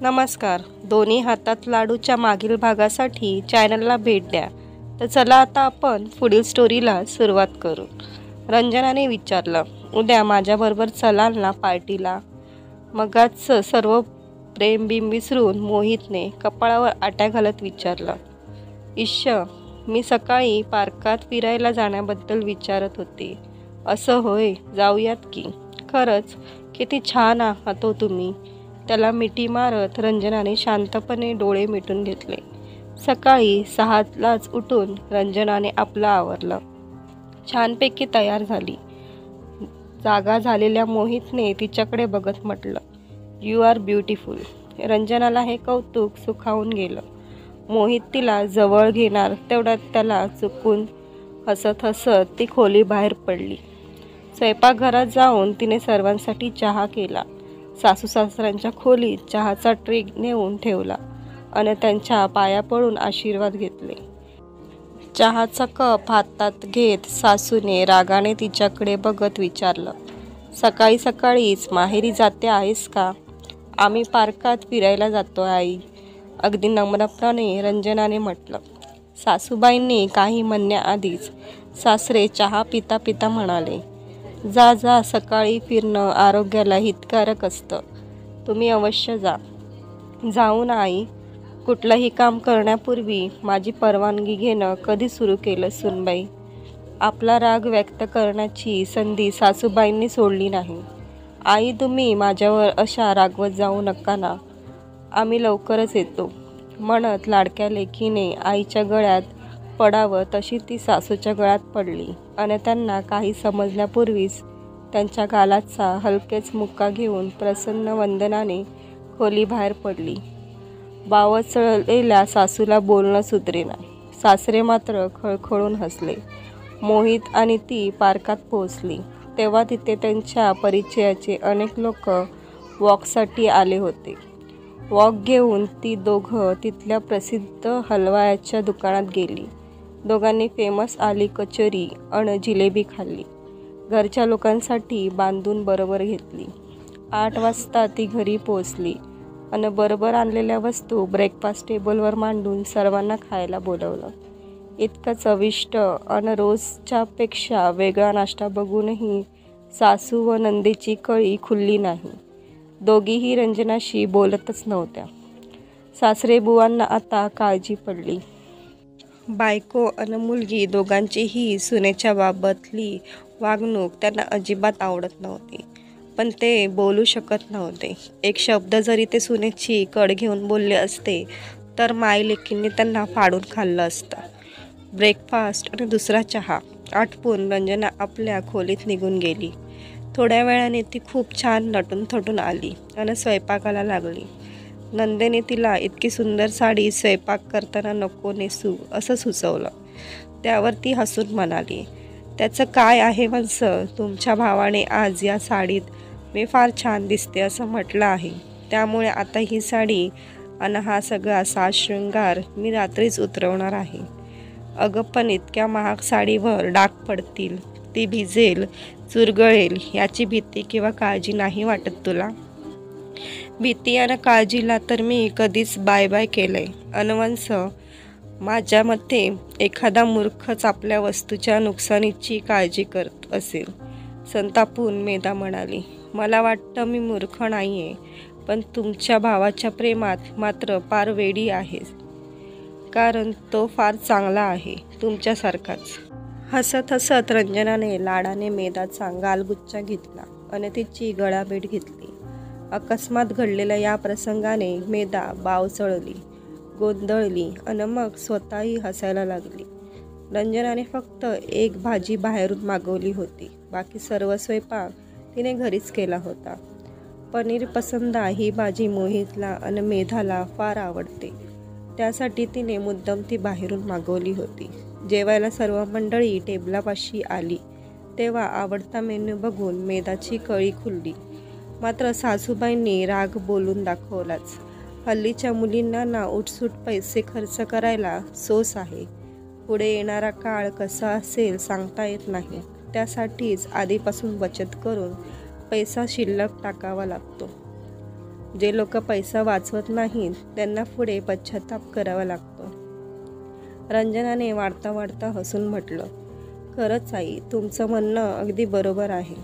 नमस्कार. दोन्ही हातात लाडूच्या मागील भागासाठी चॅनलला भेट द्या. तर चला आता आपण पुढील स्टोरीला सुरुवात करू. रंजनाने विचारलं, उद्या माझ्याबरोबर चलाल ना पार्टीला? मगाच सर्व प्रेमबिंब विसरून मोहितने कपाळावर आट्या घालत विचारलं. इश्श, मी सकाळी पार्कात फिरायला जाण्याबद्दल विचारत होते. असं होय, जाऊयात की. खरंच किती छान आहात हो तुम्ही. त्याला मिठी मारत रंजनाने शांतपणे डोळे मिटून घेतले. सकाळी 6लाच उठून रंजनाने आपलं आवरलं. छानपैकी तयार झाली. जागा झालेल्या मोहितने तिच्याकडे बघत म्हटलं, यू आर ब्युटिफुल. रंजनाला हे कौतुक सुखावून गेलं. मोहित तिला जवळ घेणार तेवढ्यात त्याला चुकून हसत हसत ती खोली बाहेर पडली. स्वयंपाकघरात जाऊन तिने सर्वांसाठी चहा केला. सासू सासऱ्यांच्या खोलीत चहाचा ट्रे नेऊन ठेवला आणि त्यांच्या पाया पडून आशीर्वाद घेतले. चहाचा कप हातात घेत सासूने रागाने तिच्याकडे बघत विचारलं, सकाळी सकाळीच माहेरी जाते आहेस का? आम्ही पार्कात फिरायला जातो आई, अगदी नम्रपणाने रंजनाने म्हटलं. सासूबाईंनी काही म्हणण्याआधीच सासरे चहा पिता पिता म्हणाले, जा जा, सकाळी फिरणं आरोग्याला हितकारक असतं. तुम्ही अवश्य जा. जाऊन आई. कुठलंही काम करण्यापूर्वी माझी परवानगी घेणं कधी सुरू केलं सुनबाई? आपला राग व्यक्त करण्याची संधी सासूबाईंनी सोडली नाही. आई, तुम्ही माझ्यावर अशा रागवत जाऊ नका ना. आम्ही लवकरच येतो. म्हणत लाडक्या लेकीने आईच्या गळ्यात पडावं तशी ती सासूच्या गळ्यात पडली आणि त्यांना काही समजण्यापूर्वीच त्यांच्या गालाचा हलकेच मुक्का घेऊन प्रसन्न वंदनाने खोलीबाहेर पडली. बावचळलेल्या सासूला बोलणं सुचेना. सासरे मात्र खळखळून हसले. मोहित आणि ती पार्कात पोहोचली तेव्हा तिथे त्यांच्या परिचयाचे अनेक लोक वॉकसाठी आले होते. वॉक घेऊन ती दोघं तिथल्या प्रसिद्ध हलवायाच्या दुकानात गेली. दोघांनी फेमस आली कचोरी आणि जिलेबी खाल्ली. घरच्या लोकांसाठी बांधून बरोबर घेतली. 8 वाजता ती घरी पोहोचली आणि बरोबर आणलेल्या वस्तू ब्रेकफास्ट टेबलवर मांडून सर्वांना खायला बोलवलं. इतकं चविष्ट आणि रोजच्यापेक्षा वेगळा नाश्ता बघूनही सासू व नंदेची कळी खुलली नाही. दोघीही रंजनाशी बोलतच नव्हत्या. सासरेबुवांना आता काळजी पडली. बायको आणि मुलगी दोघांचीही सुनेच्या बाबतली वागणूक त्यांना अजिबात आवडत नव्हती. पण ते बोलू शकत नव्हते. एक शब्द जरी ते सुनेची कड घेऊन बोलले असते तर मायलेकींनी त्यांना फाडून खाल्लं असतं. ब्रेकफास्ट आणि दुसरा चहा आटपून रंजना आपल्या खोलीत निघून गेली. थोड्या वेळाने ती खूप छान नटून थटून आली आणि स्वयंपाकाला लागली. नंदेने तिला इतकी सुंदर साडी स्वयंपाक करताना नको नेसू असं सुचवलं. त्यावर ती हसून म्हणाली, त्याचं काय आहे माणसं, तुमच्या भावाने आज या साडीत मी फार छान दिसते असं म्हटलं आहे. त्यामुळे आता ही साडी आणि हा सगळा साजशृंगार मी रात्रीच उतरवणार आहे. अगं पण इतक्या महाग साडीवर डाग पडतील, ती भिजेल, चुरगळेल याची भीती किंवा काळजी नाही वाटत तुला? भीती आणि काळजीला तर मी कधीच बाय बाय केलंय. अनवंश, माझ्या मते एखादा मूर्खच आपल्या वस्तूच्या नुकसानीची काळजी करत असेल. संतापून मेधा म्हणाली, मला वाटतं मी मूर्ख नाहीये, पण तुमच्या भावाच्या प्रेमात मात्र फार वेडी आहे. कारण तो फार चांगला आहे, तुमच्यासारखाच. हसत हसत रंजनाने लाडाने मेधाचा गालगुच्चा घेतला आणि तिची गळाभेट घेतली. अकस्मात घडलेल्या या प्रसंगाने मेधा बावचळली, गोंधळली आणि मग स्वतःही हसायला लागली. रंजनाने फक्त एक भाजी बाहेरून मागवली होती. बाकी सर्व स्वयंपाक तिने घरीच केला होता. पनीर पसंदा ही भाजी मोहितला आणि मेधाला फार आवडते. त्यासाठी तिने मुद्दाम ती बाहेरून मागवली होती. जेवायला सर्व मंडळी टेबलापाशी आली तेव्हा आवडता मेन्यू बघून मेधाची कळी खुलली. मात्र सासूबाईंनी राग बोलून दाखवलाच. हल्लीच्या मुलींना ना उठसूट पैसे खर्च करायला सोस आहे. पुढे येणारा काळ कसा असेल सांगता येत नाही. त्यासाठीच आधीपासून बचत करून पैसा शिल्लक टाकावा लागतो. जे लोक पैसा वाचवत नाहीत त्यांना पुढे पश्चाताप करावा लागतो. रंजनाने वाढता वाढता हसून म्हटलं, खरंच आई, तुमचं म्हणणं अगदी बरोबर आहे.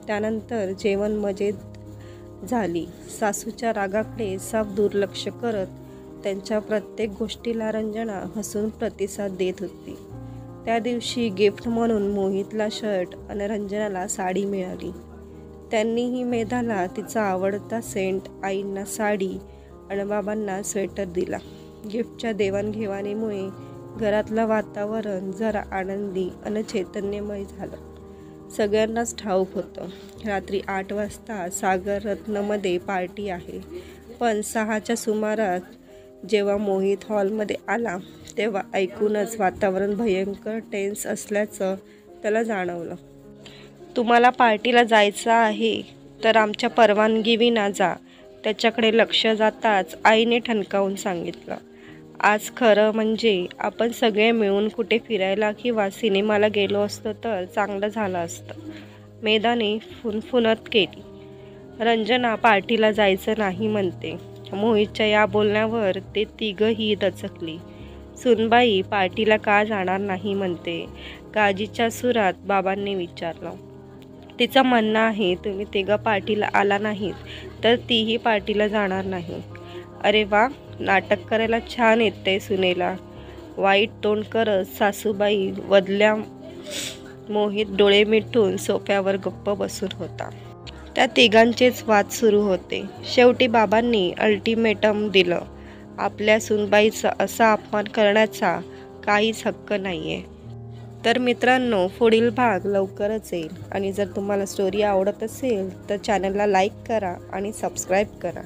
त्यानंतर जेवण मजेत झाली. सासूच्या रागाकडे साफ दुर्लक्ष करत त्यांच्या प्रत्येक गोष्टीला रंजना हसून प्रतिसाद देत होती. त्या दिवशी गिफ्ट म्हणून मोहितला शर्ट आणि रंजनाला साडी मिळाली. त्यांनीही मेधाला तिचा आवडता सेंट, आईंना साडी आणि बाबांना स्वेटर दिला. गिफ्टच्या देवाणघेवाणीमुळे घरातलं वातावरण जरा आनंदी आणि चैतन्यमय झालं. सगळ्यांनाच ठाऊक होतं, रात्री 8 वाजता सागर रत्नमध्ये पार्टी आहे. पण 6च्या सुमारास जेव्हा मोहित हॉलमध्ये आला तेव्हा ऐकूनच वातावरण भयंकर टेन्स असल्याचं त्याला जाणवलं. तुम्हाला पार्टीला जायचं आहे तर आमच्या परवानगीविना जा, त्याच्याकडे लक्ष जाताच आईने ठणकावून सांगितलं. आज खरं म्हणजे आपण सगळे मिळून कुठे फिरायला किंवा सिनेमाला गेलो असतो तर चांगलं झालं असतं, मेधाने फुनफुनत केली. रंजना पार्टीला जायचं नाही म्हणते. मोहितच्या या बोलण्यावर ते तिघंही दचकली. सुनबाई पार्टीला का जाणार नाही म्हणते, काळजीच्या सुरात बाबांनी विचारलं. तिचं म्हणणं आहे तुम्ही तिघं पार्टीला आला नाहीत तर तीही पार्टीला जाणार नाही. अरे वा, नाटक करायला छान येतंय सुनेला, वाईट तोंड करत सासूबाई वदल्या. मोहित डोळे मिटून सोफ्यावर गप्प बसून होता. त्या तिघांचेच वाद सुरू होते. शेवटी बाबांनी अल्टिमेटम दिलं, आपल्या सुनबाईचा असा अपमान करण्याचा काहीच हक्क नाही आहे. तर मित्रांनो, पुढील भाग लवकरच येईल आणि जर तुम्हाला स्टोरी आवडत असेल तर चॅनलला लाईक करा आणि सबस्क्राईब करा.